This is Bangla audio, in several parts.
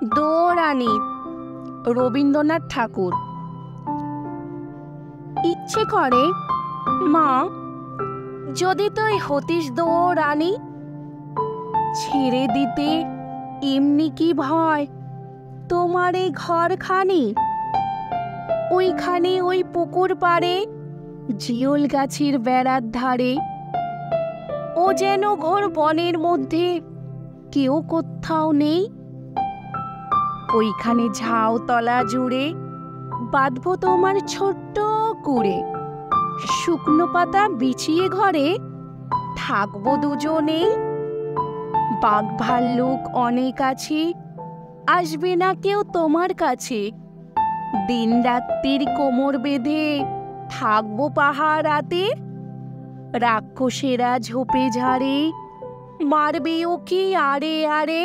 দৌড়ানি, রবীন্দ্রনাথ ঠাকুর। ইচ্ছে করে মা, যদি তুই হতিস দৌড়ানি, ছেড়ে দিতে এমনি কি ভয় তোমার এই ঘরখানি। ওইখানে ওই পুকুর পাড়ে, জিওল গাছের বেড়ার ধারে, ও যেন ঘোর বনের মধ্যে কেউ কোথাও নেই। ওইখানে ঝাউতলা জুড়ে বাঁধবো তোমার ছোট্ট কুড়ে, শুকনো পাতা বিছিয়ে ঘরে থাকবো দুজনেই। বাঘ ভাল্লুক অনেক আছে, আসবে না কেউ তোমার কাছে। দিন রাত্রির কোমর বেঁধে থাকবো পাহারাতে। রাক্ষসেরা ঝোপে ঝাড়ে মারবে ওকে আরে আরে।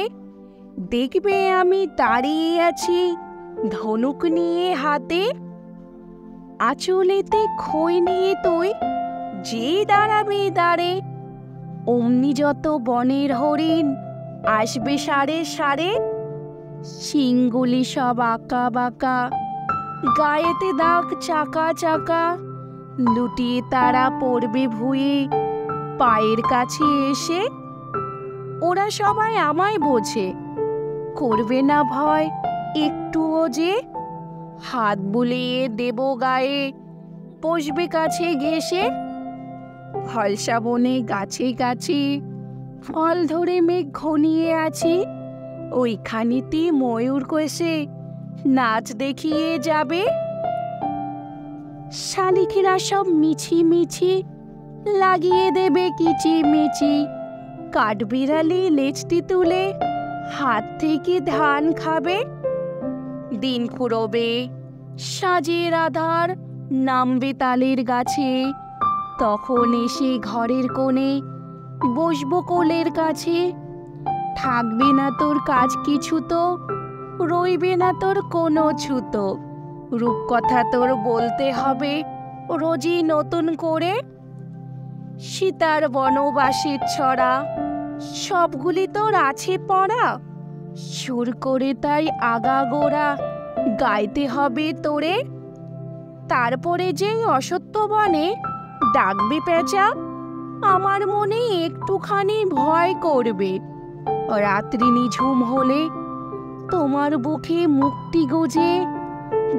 দেখবে আমি দাঁড়িয়ে আছি ধনুক নিয়ে হাতে। আঁচলেতে খই নিয়ে তুই যে দাঁড়াবে দাঁড়ে। অমনি যত বনের হরিণ আসবে সারে সারে। শিংগুলি সব আঁকা বাঁকা, গায়েতে দাগ চাকা চাকা। লুটিয়ে তারা পড়বে ভুঁয়ে পায়ের কাছে এসে। ওরা সবাই আমায় বোঝে, করবে না ভয় একটুও যে। হাত বুলিয়ে দেব গায়ে, বসবে কাছে ঘেঁষে। ফলসা বনে গাছে গাছে ফল ধরে মেঘ ঘনিয়ে আছি। ওইখানেতে ময়ূর কষে নাচ দেখিয়ে যাবে। শালিকেরা সব মিছি মিছি লাগিয়ে দেবে কিচি মিচি। কাঠবিড়ালি লেজটি তুলে হাত থেকে ধান খাবে। দিন ফুরবে, সাজের আধার নামবে তালের গাছে। তখন এসে ঘরের কোণে বসবো কোলের কাছে। থাকবে না তোর কাজ কিছু তো, রইবে না তোর কোনো ছুতো। রূপকথা তোর বলতে হবে রোজই নতুন করে। সীতার বনবাসের ছড়া সবগুলি তোর আছে পড়া। সুর করে তাই আগাগোড়া গাইতে হবে তোরে। তারপরে যেই অসত্য বনে ডাকবে পেঁচা, আমার মনে একটুখানি ভয় করবে। রাত্রি নিঝুম হলে তোমার বুকে মুক্তি গোজে।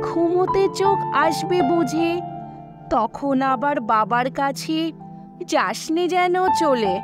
ঘুমোতে চোখ আসবে বুঝে, তখন আবার বাবার কাছে যাসনে যেন চলে।